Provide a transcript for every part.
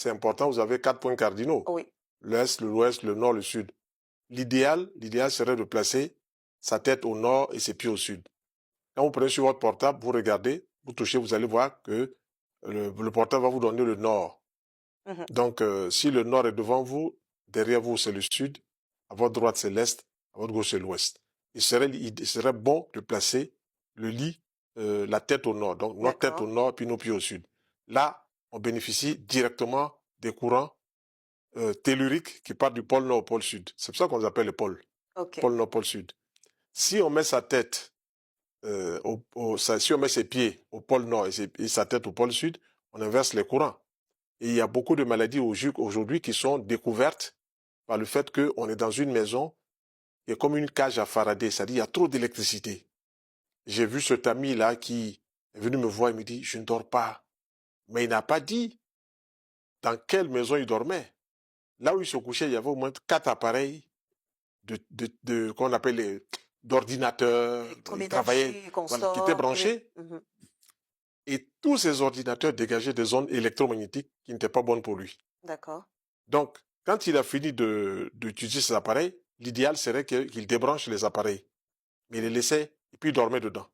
c'est important, vous avez 4 points cardinaux. Oui. L'Est, l'Ouest, le Nord, le Sud. L'idéal serait de placer sa tête au Nord et ses pieds au Sud. Quand vous prenez sur votre portable, vous regardez, vous touchez, vous allez voir que le portable va vous donner le Nord. Mhm. Donc, si le Nord est devant vous, derrière vous, c'est le Sud, à votre droite, c'est l'Est, à votre gauche, c'est l'Ouest. Il serait bon de placer le lit, la tête au Nord. Donc, notre tête au Nord, puis nos pieds au Sud. Là, on bénéficie directement des courants telluriques qui partent du pôle Nord au pôle Sud. C'est pour ça qu'on les appelle les pôles. Okay. Pôle Nord, pôle Sud. Si on met sa tête, si on met ses pieds au pôle Nord et sa tête au pôle Sud, on inverse les courants. Et il y a beaucoup de maladies aujourd'hui qui sont découvertes par le fait qu'on est dans une maison qui est comme une cage à Faraday, c'est-à-dire qu'il y a trop d'électricité. J'ai vu cet ami-là qui est venu me voir et me dit « Je ne dors pas ». Mais il n'a pas dit dans quelle maison il dormait. Là où il se couchait, il y avait au moins 4 appareils qu'on appelle d'ordinateurs. Il travaillait, voilà, qui étaient branchés. Mhm. Et tous ces ordinateurs dégageaient des ondes électromagnétiques qui n'étaient pas bonnes pour lui. D'accord. Donc, quand il a fini d'utiliser ces appareils, l'idéal serait qu'il débranche les appareils. Mais il les laissait et puis il dormait dedans.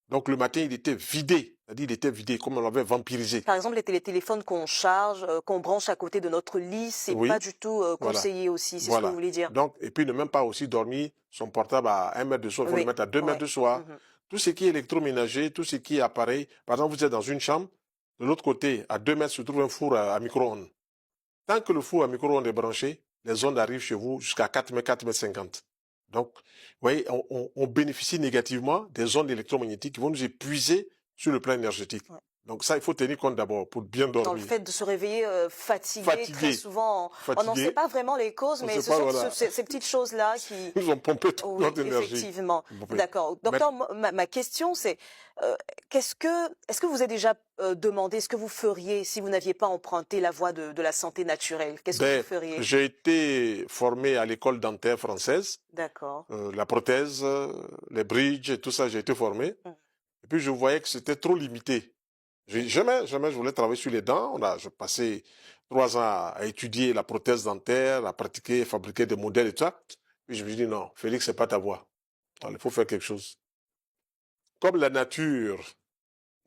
Donc, le matin, il était vidé. C'est-à-dire, il était vidé, comme on l'avait vampirisé. Par exemple, les téléphones qu'on charge, qu'on branche à côté de notre lit, c'est pas du tout conseillé aussi, c'est ce que vous voulez dire. Donc, et puis ne même pas aussi dormir son portable à 1 mètre de soi, il faut le mettre à 2 mètres de soi. Tout ce qui est électroménager, tout ce qui est appareil. Par exemple, vous êtes dans une chambre, de l'autre côté, à 2 mètres, se trouve un four à micro-ondes. Tant que le four à micro-ondes est branché, les ondes arrivent chez vous jusqu'à 4 mètres, 4 mètres 50. Donc, vous voyez, on bénéficie négativement des ondes électromagnétiques qui vont nous épuiser sur le plan énergétique. Ouais. Donc ça, il faut tenir compte d'abord pour bien dormir. Dans le fait de se réveiller fatigué, très souvent, on n'en sait pas vraiment les causes, mais ce sont ces petites choses-là qui nous ont pompé toute notre énergie. Effectivement. D'accord. Docteur, ma question, c'est est-ce que vous avez déjà demandé ce que vous feriez si vous n'aviez pas emprunté la voie de la santé naturelle? Qu'est-ce que vous feriez? J'ai été formé à l'école dentaire française. D'accord. La prothèse, les bridges, tout ça, j'ai été formé. Et puis je voyais que c'était trop limité. Jamais je voulais travailler sur les dents. J'ai passé 3 ans à étudier la prothèse dentaire, à pratiquer, fabriquer des modèles et tout ça. Puis je me suis dit non, Félix, c'est pas ta voie. Alors, il faut faire quelque chose. Comme la nature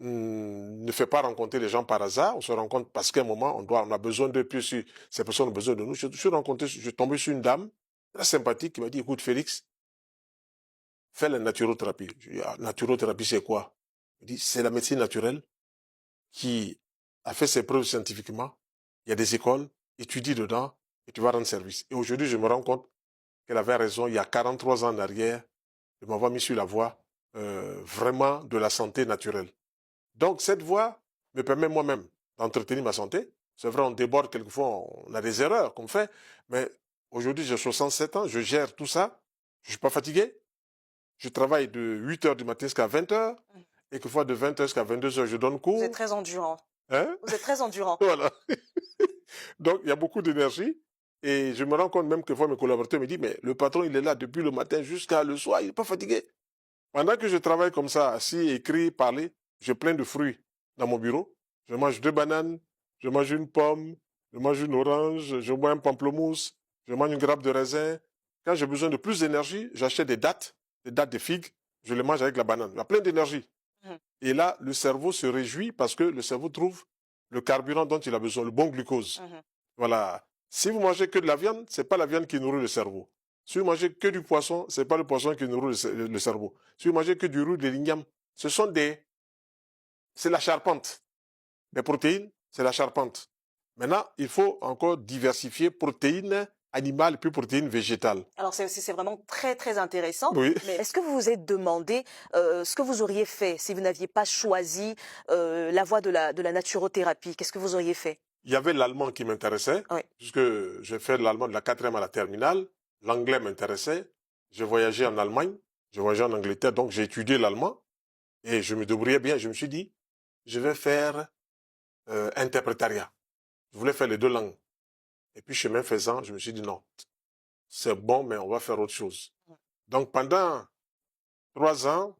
ne fait pas rencontrer les gens par hasard, on se rencontre parce qu'à un moment, on a besoin d'eux, puis ces personnes ont besoin de nous. Je suis tombé sur une dame très sympathique qui m'a dit, écoute Félix, fais la naturothérapie. Je dis, ah, naturothérapie, c'est quoi? Il dit, c'est la médecine naturelle qui a fait ses preuves scientifiquement. Il y a des écoles, étudie dedans et tu vas rendre service. Et aujourd'hui, je me rends compte qu'elle avait raison. Il y a 43 ans en arrière, de m'avoir mis sur la voie vraiment de la santé naturelle. Donc, cette voie me permet moi-même d'entretenir ma santé. C'est vrai, on déborde quelquefois, on a des erreurs qu'on fait, mais aujourd'hui, j'ai 67 ans, je gère tout ça, je suis pas fatigué. Je travaille de 8 heures du matin jusqu'à 20 heures, et quelquefois de 20 heures jusqu'à 22 heures, je donne cours. Vous êtes très endurant. Hein? Vous êtes très endurant. Voilà. Donc, il y a beaucoup d'énergie. Et je me rends compte même que fois mes collaborateurs me disent, mais le patron, il est là depuis le matin jusqu'à le soir, il n'est pas fatigué. Pendant que je travaille comme ça, assis, écrit, parler, j'ai plein de fruits dans mon bureau. Je mange 2 bananes, je mange une pomme, je mange une orange, je bois un pamplemousse, je mange une grappe de raisin. Quand j'ai besoin de plus d'énergie, j'achète des dattes de figues, je les mange avec la banane. Il y a plein d'énergie. Et là, le cerveau se réjouit parce que le cerveau trouve le carburant dont il a besoin, le bon glucose. Voilà. Si vous mangez que de la viande, c'est pas la viande qui nourrit le cerveau. Si vous mangez que du poisson, c'est pas le poisson qui nourrit le cerveau. Si vous mangez que du riz, de l'igname, c'est la charpente. Les protéines, c'est la charpente. Maintenant, il faut encore diversifier protéines animales puis protéines végétales. Alors c'est vraiment très très intéressant. Oui. Mais est-ce que vous vous êtes demandé ce que vous auriez fait si vous n'aviez pas choisi la voie de la naturothérapie? Qu'est-ce que vous auriez fait? Il y avait l'allemand qui m'intéressait, puisque j'ai fait l'allemand de la 4e à la terminale. L'anglais m'intéressait. J'ai voyagé en Allemagne, j'ai voyagé en Angleterre, donc j'ai étudié l'allemand et je me débrouillais bien. Je me suis dit, je vais faire interprétariat. Je voulais faire les 2 langues. Et puis, chemin faisant, je me suis dit non, c'est bon, mais on va faire autre chose. Donc, pendant 3 ans,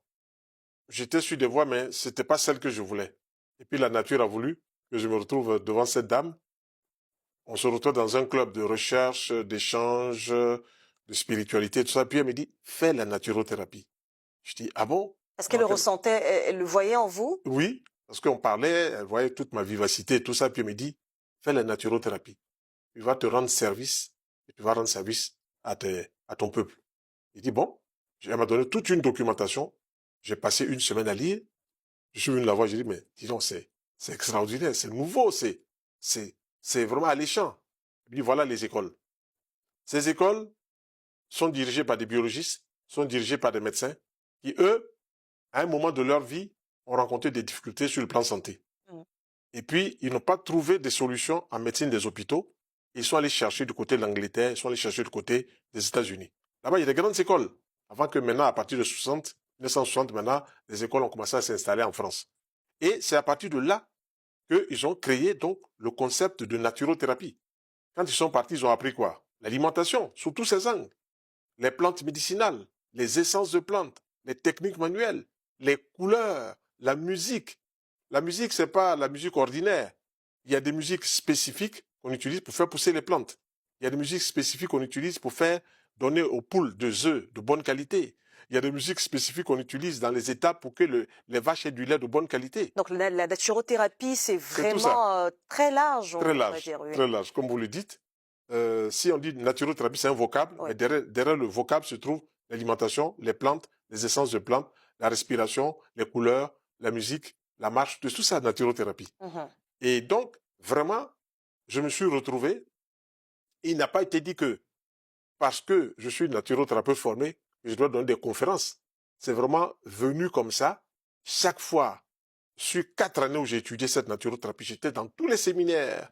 j'étais sur des voies, mais c'était pas celle que je voulais. Et puis, la nature a voulu que je me retrouve devant cette dame On se retrouve dans un club de recherche, d'échange, de spiritualité, tout ça. Puis elle me dit, fais la naturothérapie. Je dis, ah bon? Est-ce qu'elle le ressentait, elle le voyait en vous? Oui, parce qu'on parlait, elle voyait toute ma vivacité, tout ça. Puis elle me dit, fais la naturothérapie. Tu vas te rendre service, et tu vas rendre service à ton peuple. Il dit, bon, elle m'a donné toute une documentation. J'ai passé une semaine à lire. Je suis venu la voir, j'ai dit, mais dis donc, c'est extraordinaire, c'est nouveau, c'est vraiment alléchant. Et puis voilà les écoles. Ces écoles sont dirigées par des biologistes, sont dirigées par des médecins qui, eux, à un moment de leur vie, ont rencontré des difficultés sur le plan santé. Et puis, ils n'ont pas trouvé des solutions en médecine des hôpitaux. Ils sont allés chercher du côté de l'Angleterre, ils sont allés chercher du côté des États-Unis. Là-bas, il y a des grandes écoles. Avant que maintenant, à partir de 1960, maintenant, les écoles ont commencé à s'installer en France. Et c'est à partir de là qu'ils ont créé donc le concept de naturothérapie. Quand ils sont partis, ils ont appris quoi? L'alimentation, sous tous ses angles. Les plantes médicinales, les essences de plantes, les techniques manuelles, les couleurs, la musique. La musique, c'est pas la musique ordinaire. Il y a des musiques spécifiques qu'on utilise pour faire pousser les plantes. Il y a des musiques spécifiques qu'on utilise pour faire donner aux poules des œufs de bonne qualité. Il y a des musiques spécifiques qu'on utilise dans les étapes pour que les vaches aient du lait de bonne qualité. Donc la naturothérapie, c'est vraiment très large. Très large, dire, oui. Très large, comme vous le dites. Si on dit naturothérapie, c'est un vocable, oui. Mais derrière le vocable se trouve l'alimentation, les plantes, les essences de plantes, la respiration, les couleurs, la musique, la marche, tout ça, naturothérapie. Et donc, vraiment, je me suis retrouvé, il n'a pas été dit que parce que je suis naturothérapeute formé, je dois donner des conférences. C'est vraiment venu comme ça. Chaque fois, sur 4 années où j'ai étudié cette naturothérapie, j'étais dans tous les séminaires,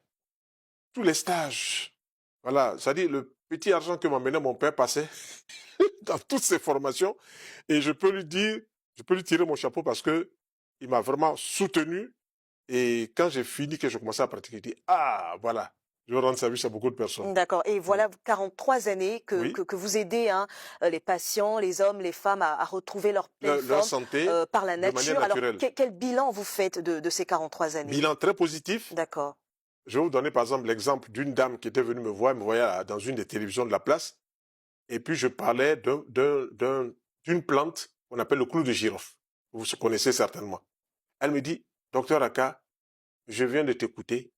tous les stages. Voilà, c'est-à-dire le petit argent que m'emmenait mon père passait dans toutes ces formations. Et je peux lui dire, je peux lui tirer mon chapeau parce que il m'a vraiment soutenu. Et quand j'ai fini, que je commençais à pratiquer, il dit, ah, voilà, je vais rendre service à beaucoup de personnes. D'accord. Et voilà 43 années que vous aidez les patients, les hommes, les femmes à retrouver leur pleine forme, santé par la nature. Alors, quel bilan vous faites de ces 43 années? Bilan très positif. D'accord. Je vais vous donner par exemple l'exemple d'une dame qui était venue me voir, elle me voyait dans une des télévisions de la place. Et puis je parlais d'une plante qu'on appelle le clou de girofle. Vous connaissez certainement. Elle me dit, docteur Aka, je viens de t'écouter.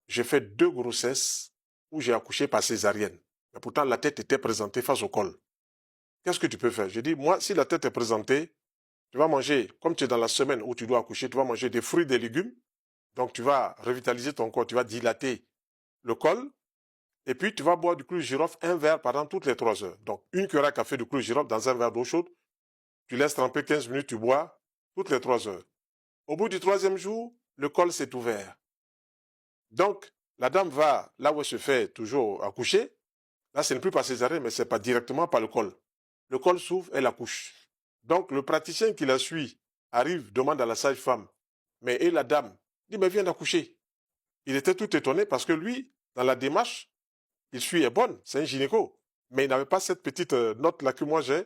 J'ai fait 2 grossesses où j'ai accouché par césarienne. Mais pourtant, la tête était présentée face au col. Qu'est-ce que tu peux faire? J'ai dit, moi, si la tête est présentée, tu vas manger, comme tu es dans la semaine où tu dois accoucher, tu vas manger des fruits, des légumes. Donc, tu vas revitaliser ton corps, tu vas dilater le col. Et puis, tu vas boire du clou de girofle, un verre pendant toutes les 3 heures. Donc, une cuillère à café de clou de girofle dans un verre d'eau chaude. Tu laisses tremper 15 minutes, tu bois toutes les 3 heures. Au bout du 3e jour, le col s'est ouvert. Donc, la dame va là où elle se fait toujours accoucher. Là, ce n'est plus par césarienne, mais c'est pas directement par le col. Le col s'ouvre, elle accouche. Donc, le praticien qui la suit arrive, demande à la sage-femme, mais et la dame dit, mais viens d'accoucher. Il était tout étonné parce que lui, dans la démarche, il suit est bonne, c'est un gynéco. Mais il n'avait pas cette petite note-là que moi j'ai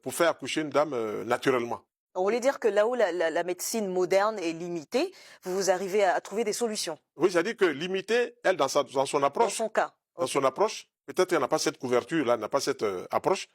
pour faire accoucher une dame naturellement. On voulait dire que là où la médecine moderne est limitée, vous arrivez à trouver des solutions. Oui, c'est-à-dire que limitée, elle, dans son approche. Dans son cas. Dans son approche, peut-être qu'elle n'a pas cette couverture-là, n'a pas cette approche,